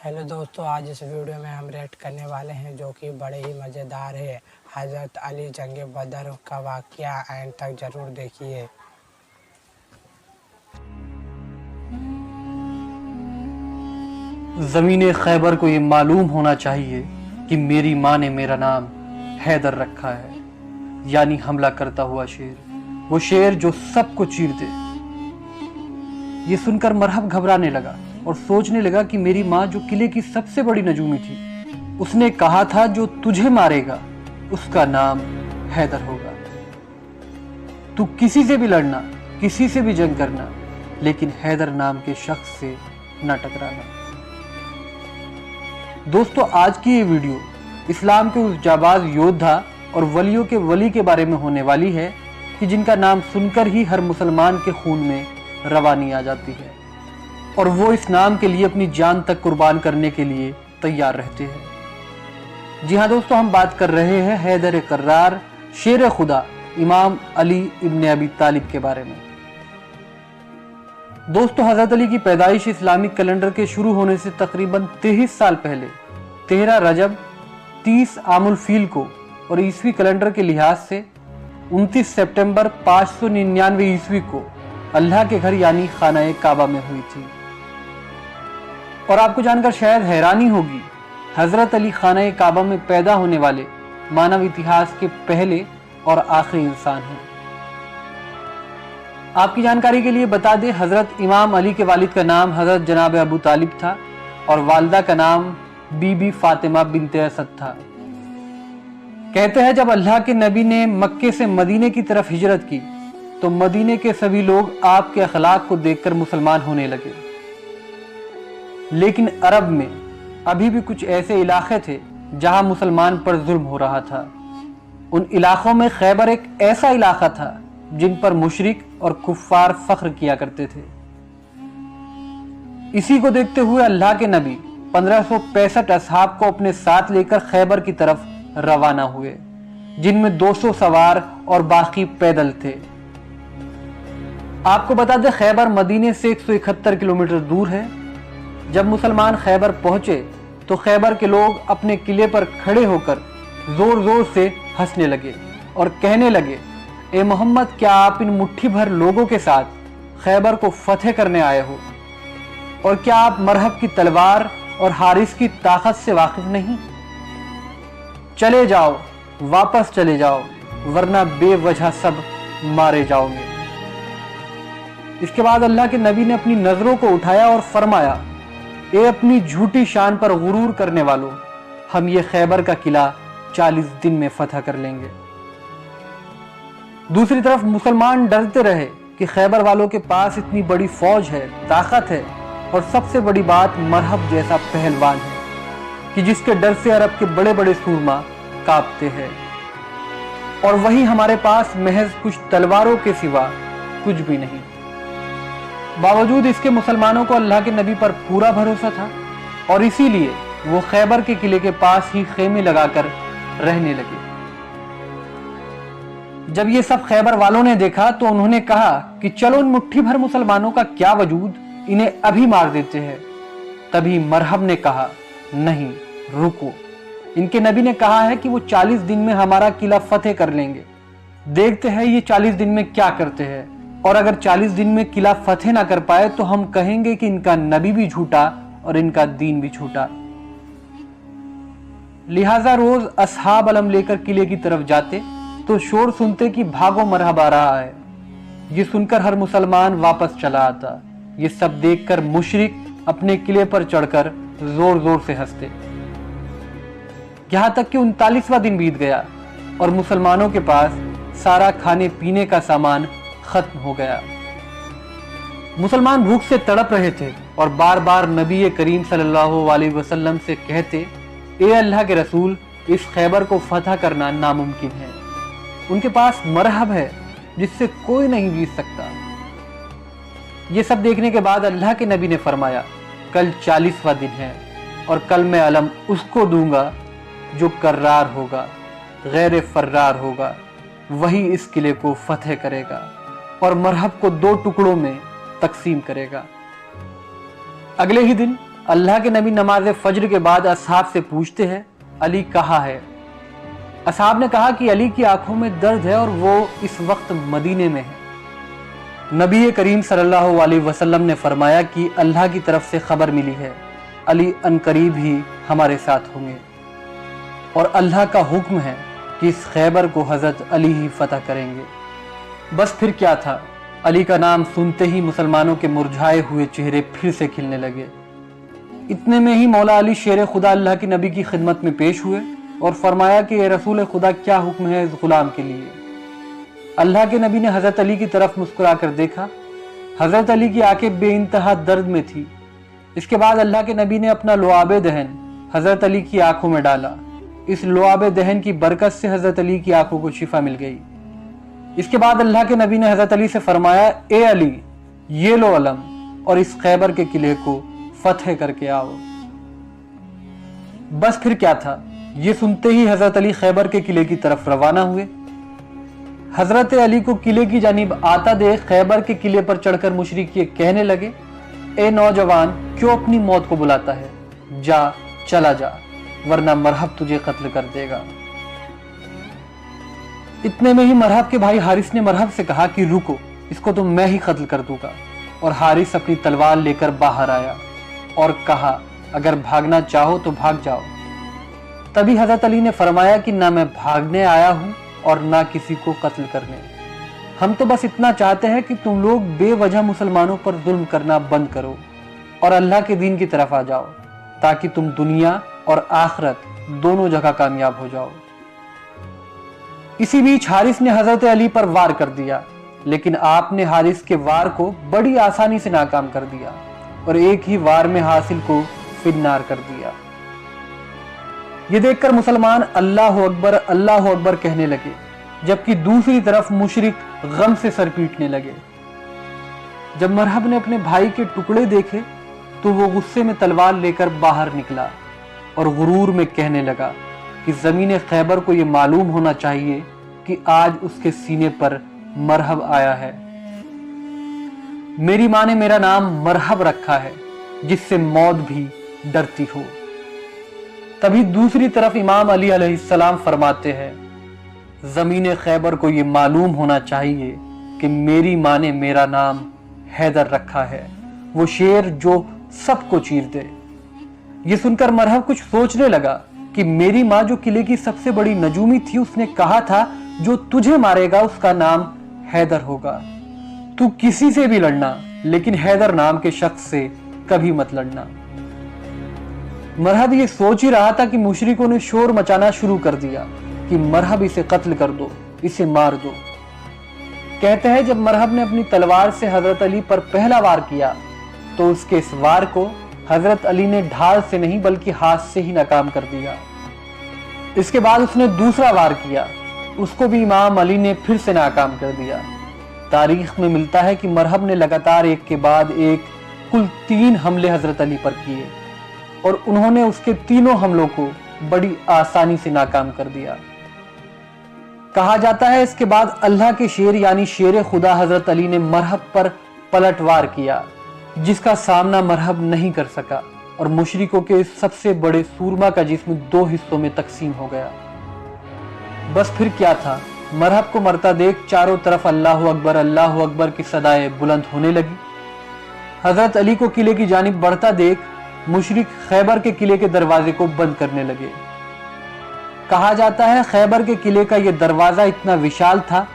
Hello दोस्तों, आज इस वीडियो में हम रिएक्ट करने वाले हैं जो कि बड़े ही मज़ेदार है। हज़रत अली जंग बदर का वाक़या एंड तक ज़रूर देखिए। ज़मीन खैबर को ये मालूम होना चाहिए कि मेरी माँ ने मेरा नाम हैदर रखा है, यानी हमला करता हुआ शेर, वो शेर जो सबको चीर दे। ये सुनकर मरहब घबराने लगा और सोचने लगा कि मेरी माँ जो किले की सबसे बड़ी नजूमी थी, उसने कहा था जो तुझे मारेगा उसका नाम हैदर होगा। तू किसी से भी लड़ना, किसी से भी जंग करना, लेकिन हैदर नाम के शख्स से न टकराना। दोस्तों, आज की ये वीडियो इस्लाम के उस जाबाज योद्धा और वलियों के वली के बारे में होने वाली है कि जिनका नाम सुनकर ही हर मुसलमान के खून में रवानी आ जाती है और वो इस नाम के लिए अपनी जान तक कुर्बान करने के लिए तैयार रहते हैं। जी हाँ दोस्तों, हम बात कर रहे हैं हैदर कर्रार, शेर खुदा, इमाम अली इब्न अबी तालिब के बारे में। दोस्तों, हजरत अली की पैदाइश इस्लामिक कैलेंडर के शुरू होने से तकरीबन 23 साल पहले 13 रजब 30 आमुल फील को और ईसवी कैलेंडर के लिहाज से 29 सितंबर 599 ईस्वी को अल्लाह के घर यानी खाना काबा में हुई थी। और आपको जानकर शायद हैरानी होगी, हजरत अली खाना काबा में पैदा होने वाले मानव इतिहास के पहले और आखिरी इंसान हैं। आपकी जानकारी के लिए बता दें, हजरत इमाम अली के वालिद का नाम हजरत जनाब अबू तालिब था और वालिदा का नाम बीबी फातिमा बिनते असद था। कहते हैं जब अल्लाह के नबी ने मक्के से मदीने की तरफ हिजरत की तो मदीने के सभी लोग आपके अखलाक को देखकर मुसलमान होने लगे, लेकिन अरब में अभी भी कुछ ऐसे इलाके थे जहां मुसलमान पर जुल्म हो रहा था। उन इलाकों में खैबर एक ऐसा इलाका था जिन पर मुशरिक और कुफ्फार फख्र किया करते थे। इसी को देखते हुए अल्लाह के नबी 1565 असहाब को अपने साथ लेकर खैबर की तरफ रवाना हुए, जिनमें 200 सवार और बाकी पैदल थे। आपको बता दें, खैबर मदीने से 171 किलोमीटर दूर है। जब मुसलमान खैबर पहुंचे तो खैबर के लोग अपने किले पर खड़े होकर जोर जोर से हंसने लगे और कहने लगे, ए मोहम्मद, क्या आप इन मुट्ठी भर लोगों के साथ खैबर को फतेह करने आए हो? और क्या आप मरहब की तलवार और हारिस की ताकत से वाकिफ नहीं? चले जाओ, वापस चले जाओ, वरना बेवजह सब मारे जाओगे। इसके बाद अल्लाह के नबी ने अपनी नजरों को उठाया और फरमाया, ए अपनी झूठी शान पर गुरूर करने वालों, हम ये खैबर का किला 40 दिन में फतह कर लेंगे। दूसरी तरफ मुसलमान डरते रहे कि खैबर वालों के पास इतनी बड़ी फौज है, ताकत है और सबसे बड़ी बात मरहब जैसा पहलवान है कि जिसके डर से अरब के बड़े बड़े सूरमा कांपते हैं, और वही हमारे पास महज कुछ तलवारों के सिवा कुछ भी नहीं। बावजूद इसके मुसलमानों को अल्लाह के नबी पर पूरा भरोसा था और इसीलिए वो खैबर के किले के पास ही खेमे लगाकर रहने लगे। जब ये सब खैबर वालों ने देखा तो उन्होंने कहा कि चलो इन मुट्ठी भर मुसलमानों का क्या वजूद, इन्हें अभी मार देते हैं। तभी मरहब ने कहा, नहीं रुको, इनके नबी ने कहा है कि वो 40 दिन में हमारा किला फतेह कर लेंगे। देखते हैं ये 40 दिन में क्या करते हैं, और अगर 40 दिन में किला फतेह ना कर पाए तो हम कहेंगे कि इनका नबी भी झूठा और इनका दीन भी झूठा। लिहाजा रोज असहाब अलम लेकर किले की तरफ जाते तो शोर सुनते कि भागो मरहब आ रहा है। ये सुनकर हर मुसलमान वापस चला आता। ये सब देखकर मुशरिक अपने किले पर चढ़कर जोर जोर से हंसते। यहां तक कि 39वां दिन बीत गया और मुसलमानों के पास सारा खाने पीने का सामान खत्म हो गया। मुसलमान भूख से तड़प रहे थे और बार बार नबी करीम सल्लल्लाहु अलैहि वसल्लम से कहते, ए अल्लाह के रसूल, इस खैबर को फतह करना नामुमकिन है। उनके पास मरहब है जिससे कोई नहीं जीत सकता। ये सब देखने के बाद अल्लाह के नबी ने फरमाया, कल 40वां दिन है और कल मैं अलम उसको दूंगा जो कर्रार होगा, गैर फर्रार होगा, वही इस किले को फतेह करेगा और मरहब को 2 टुकड़ों में तकसीम करेगा। अगले ही दिन अल्लाह के नबी नमाज फज्र के बाद असहाब से पूछते हैं, अली कहाँ है? असहाब ने कहा कि अली की आंखों में दर्द है और वो इस वक्त मदीने में है। नबी करीम सल्लल्लाहु अलैहि वसल्लम ने फरमाया कि अल्लाह की तरफ से खबर मिली है, अली अनकरीब ही हमारे साथ होंगे और अल्लाह का हुक्म है कि इस खैबर को हजरत अली ही फतह करेंगे। बस फिर क्या था, अली का नाम सुनते ही मुसलमानों के मुरझाए हुए चेहरे फिर से खिलने लगे। इतने में ही मौला अली शेर खुदा अल्लाह के नबी की खिदमत में पेश हुए और फरमाया कि ये रसूल खुदा, क्या हुक्म है इस गुलाम के लिए? अल्लाह के नबी ने हजरत अली की तरफ मुस्कुरा कर देखा। हजरत अली की आंखें बेइंतहा दर्द में थी। इसके बाद अल्लाह के नबी ने अपना लुआबे दहन हजरत अली की आंखों में डाला। इस लुआबे दहन की बरकत से हजरत अली की आंखों को शिफा मिल गई। इसके बाद अल्लाह के नबी ने हजरत अली से फरमाया, ए अली, ये लो अलम और इस खैबर के किले को फतह करके आओ। बस फिर क्या था, ये सुनते ही हजरत अली खैबर के किले की तरफ रवाना हुए। हजरत अली को किले की जानिब आता देख खैबर के किले पर चढ़कर मुशरिक ये कहने लगे, ए नौजवान, क्यों अपनी मौत को बुलाता है? जा, चला जा, वरना मरहब तुझे कत्ल कर देगा। इतने में ही मरहब के भाई हारिस ने मरहब से कहा कि रुको, इसको तो मैं ही कत्ल कर दूंगा। और हारिस अपनी तलवार लेकर बाहर आया और कहा, अगर भागना चाहो तो भाग जाओ। तभी हजरत अली ने फरमाया कि ना मैं भागने आया हूं और ना किसी को कत्ल करने। हम तो बस इतना चाहते हैं कि तुम लोग बेवजह मुसलमानों पर जुल्म करना बंद करो और अल्लाह के दीन की तरफ आ जाओ, ताकि तुम दुनिया और आखिरत दोनों जगह कामयाब हो जाओ। इसी बीच हारिस ने हजरत अली पर वार कर दिया, लेकिन आपने हारिस के वार को बड़ी आसानी से नाकाम कर दिया और एक ही वार में हासिल को फिन्नार कर दिया। ये देखकर मुसलमान अल्लाह अकबर कहने लगे, जबकि दूसरी तरफ मुशरिक गम से सर पीटने लगे। जब मरहब ने अपने भाई के टुकड़े देखे तो वो गुस्से में तलवार लेकर बाहर निकला और गुरूर में कहने लगा कि ज़मीन खैबर को ये मालूम होना चाहिए कि आज उसके सीने पर मरहब आया है। मेरी माँ ने मेरा नाम मरहब रखा है, जिससे मौत भी डरती हो। तभी दूसरी तरफ इमाम अली अलैहिस्सलाम फरमाते हैं, ज़मीन खैबर को ये मालूम होना चाहिए कि मेरी माँ ने मेरा नाम हैदर रखा है, वो शेर जो सबको चीर दे। ये सुनकर मरहब कुछ सोचने लगा कि मेरी माँ जो किले की सबसे बड़ी नजूमी थी, उसने कहा था जो तुझे मारेगा उसका नाम हैदर होगा। तू किसी से भी लड़ना, लेकिन हैदर नाम के शख्स से कभी मत लड़ना। मरहब ये सोच ही रहा था कि मुशरिकों ने शोर मचाना शुरू कर दिया कि मरहब इसे कत्ल कर दो, इसे मार दो। कहते हैं जब मरहब ने अपनी तलवार से हजरत अली पर पहला वार किया तो उसके इस वार को हजरत अली ने ढाल से नहीं बल्कि हाथ से ही नाकाम कर दिया। इसके बाद उसने दूसरा वार किया, उसको भी इमाम अली ने फिर से नाकाम कर दिया। तारीख में मिलता है कि मरहब ने लगातार एक के बाद एक कुल 3 हमले हजरत अली पर किए और उन्होंने उसके तीनों हमलों को बड़ी आसानी से नाकाम कर दिया। कहा जाता है इसके बाद अल्लाह के शेर यानी शेर खुदा हजरत अली ने मरहब पर पलटवार किया, जिसका सामना मरहब नहीं कर सका और मुशरिकों के इस सबसे बड़े सूरमा का जिस्म 2 हिस्सों में तकसीम हो गया। बस फिर क्या था, मरहब को मरता देख चारों तरफ अल्लाह अकबर की सदाएं बुलंद होने लगी। हजरत अली को किले की जानिब बढ़ता देख मुशरिक खैबर के किले के दरवाजे को बंद करने लगे। कहा जाता है खैबर के किले का यह दरवाजा इतना विशाल था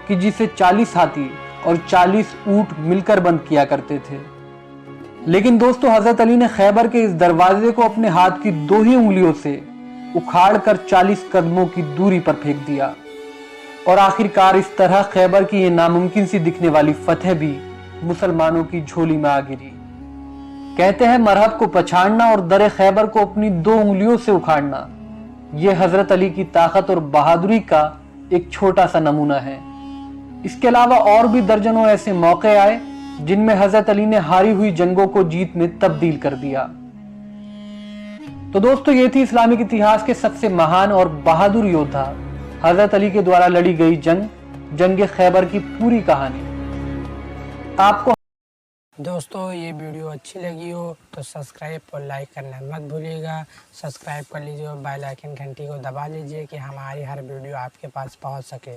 कि जिसे 40 हाथी और 40 ऊंट मिलकर बंद किया करते थे। लेकिन दोस्तों, हजरत अली ने खैबर के इस दरवाजे को अपने हाथ की 2 ही उंगलियों से उखाड़कर 40 कदमों की दूरी पर फेंक दिया और आखिरकार इस तरह खैबर की यह नामुमकिन सी दिखने वाली फतह भी मुसलमानों की झोली में आ गिरी। कहते हैं मरहब को पछाड़ना और दर खैबर को अपनी 2 उंगलियों से उखाड़ना, यह हजरत अली की ताकत और बहादुरी का एक छोटा सा नमूना है। इसके अलावा और भी दर्जनों ऐसे मौके आए जिनमें हजरत अली ने हारी हुई जंगों को जीत में तब्दील कर दिया। तो दोस्तों, ये थी इस्लामिक इतिहास के सबसे महान और बहादुर योद्धा हजरत अली के द्वारा लड़ी गई जंग खैबर की पूरी कहानी। आपको दोस्तों ये वीडियो अच्छी लगी हो तो सब्सक्राइब और लाइक करना मत भूलिएगा। सब्सक्राइब कर लीजिए और बेल आइकन घंटी को दबा लीजिए कि हमारी हर वीडियो आपके पास पहुंच सके।